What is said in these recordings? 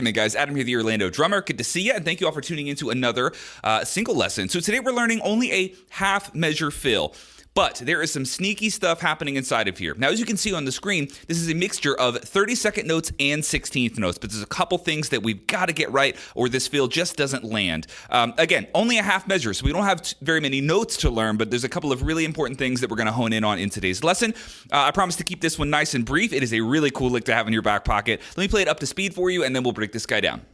argument, guys. Adam here, the Orlando Drummer. Good to see you, and thank you all for tuning into another single lesson. So today we're learning only a half measure fill. But there is some sneaky stuff happening inside of here. Now, as you can see on the screen, this is a mixture of 32nd notes and 16th notes, but there's a couple things that we've got to get right or this fill just doesn't land. Again, only a half measure, so we don't have very many notes to learn, but there's a couple of really important things that we're going to hone in on in today's lesson. I promise to keep this one nice and brief. It is a really cool lick to have in your back pocket. Let me play it up to speed for you, and then we'll break this guy down.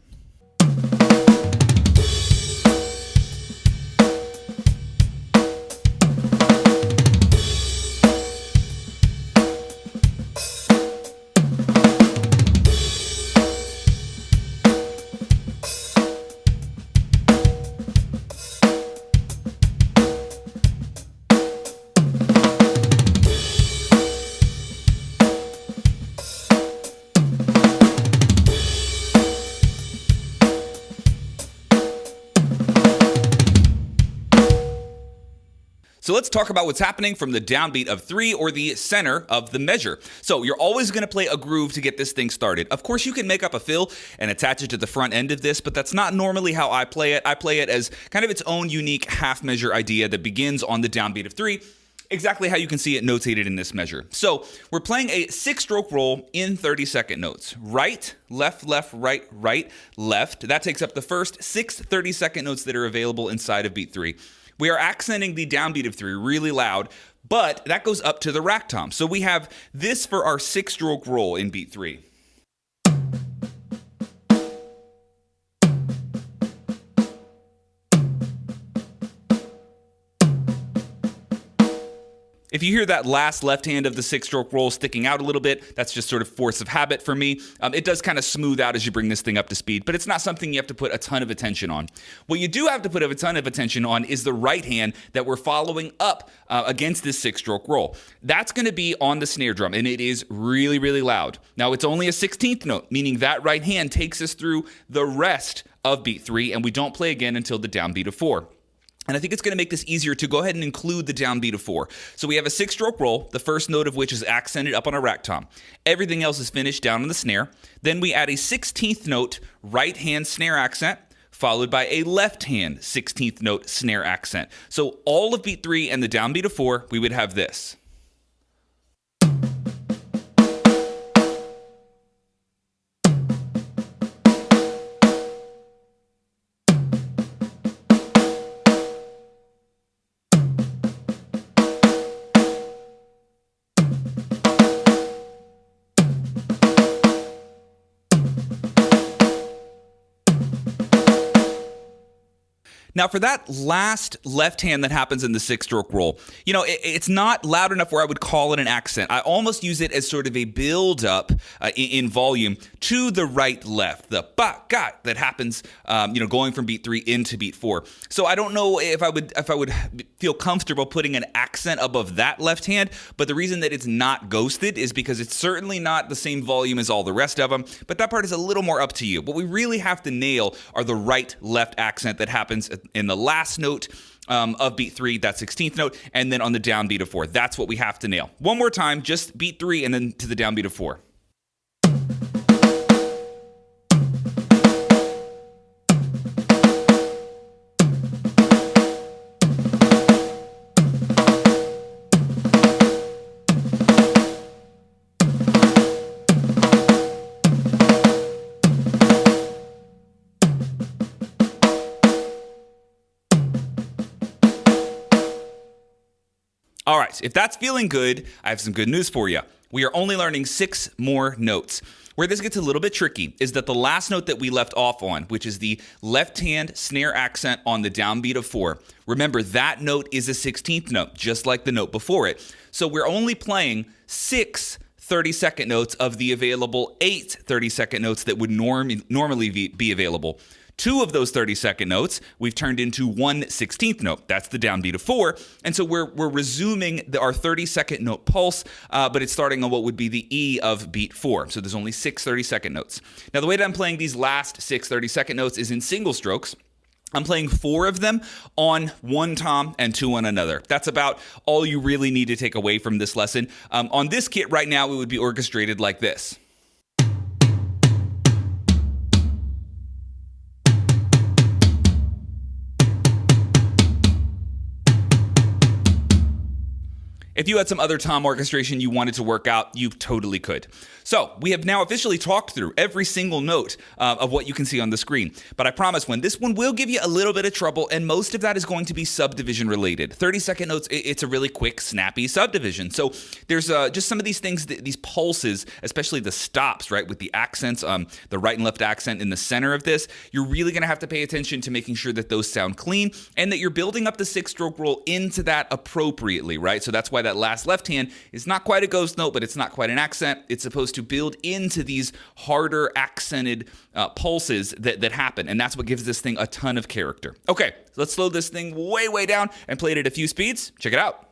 So let's talk about what's happening from the downbeat of 3 or the center of the measure. So you're always going to play a groove to get this thing started. Of course, you can make up a fill and attach it to the front end of this, but that's not normally how I play it. I play it as kind of its own unique half measure idea that begins on the downbeat of 3. Exactly how you can see it notated in this measure. So we're playing a 6-stroke roll in 30-second notes. Right, left, left, right, right, left. That takes up the first 6 30-second notes that are available inside of beat 3. We are accenting the downbeat of 3 really loud, but that goes up to the rack tom. So we have this for our 6-stroke roll in beat 3. If you hear that last left hand of the 6-stroke roll sticking out a little bit, that's just sort of force of habit for me. It does kind of smooth out as you bring this thing up to speed, but it's not something you have to put a ton of attention on. What you do have to put a ton of attention on is the right hand that we're following up against this 6-stroke roll. That's going to be on the snare drum, and it is really, really loud. Now, it's only a 16th note, meaning that right hand takes us through the rest of beat 3, and we don't play again until the downbeat of 4. And I think it's going to make this easier to go ahead and include the downbeat of 4. So we have a 6-stroke roll, the first note of which is accented up on a rack tom. Everything else is finished down on the snare. Then we add a 16th note right hand snare accent, followed by a left hand 16th note snare accent. So all of beat 3 and the downbeat of 4, we would have this. Now, for that last left hand that happens in the 6-stroke roll, you know, it's not loud enough where I would call it an accent. I almost use it as sort of a build-up in volume to the right-left, the ba-ga that happens, going from beat 3 into beat 4. So I don't know if I would feel comfortable putting an accent above that left hand, but the reason that it's not ghosted is because it's certainly not the same volume as all the rest of them, but that part is a little more up to you. What we really have to nail are the right-left accent that happens in the last note of beat 3, that 16th note, and then on the downbeat of 4. That's what we have to nail. One more time, just beat 3 and then to the downbeat of 4. All right, if that's feeling good, I have some good news for you. We are only learning 6 more notes. Where this gets a little bit tricky is that the last note that we left off on, which is the left hand snare accent on the downbeat of 4, remember that note is a 16th note, just like the note before it. So we're only playing 6 30-second notes of the available 8 30-second notes that would normally be available. 2 of those 30-second notes we've turned into 1 16th note. That's the downbeat of 4. And so we're resuming our 30-second note pulse, but it's starting on what would be the E of beat 4. So there's only 6 30-second notes. Now, the way that I'm playing these last 6 30-second notes is in single strokes. I'm playing 4 of them on one tom and 2 on another. That's about all you really need to take away from this lesson. On this kit right now, it would be orchestrated like this. If you had some other tom orchestration you wanted to work out, you totally could. So we have now officially talked through every single note of what you can see on the screen. But I promise this one will give you a little bit of trouble, and most of that is going to be subdivision related. 30-second notes, it's a really quick, snappy subdivision. So there's just some of these things, these pulses, especially the stops, right, with the accents, the right and left accent in the center of this. You're really going to have to pay attention to making sure that those sound clean and that you're building up the 6-stroke roll into that appropriately, right? So that's why that last left hand is not quite a ghost note, but it's not quite an accent. It's supposed to build into these harder accented pulses that happen, and that's what gives this thing a ton of character. Okay, so let's slow this thing way down and play it at a few speeds. Check it out.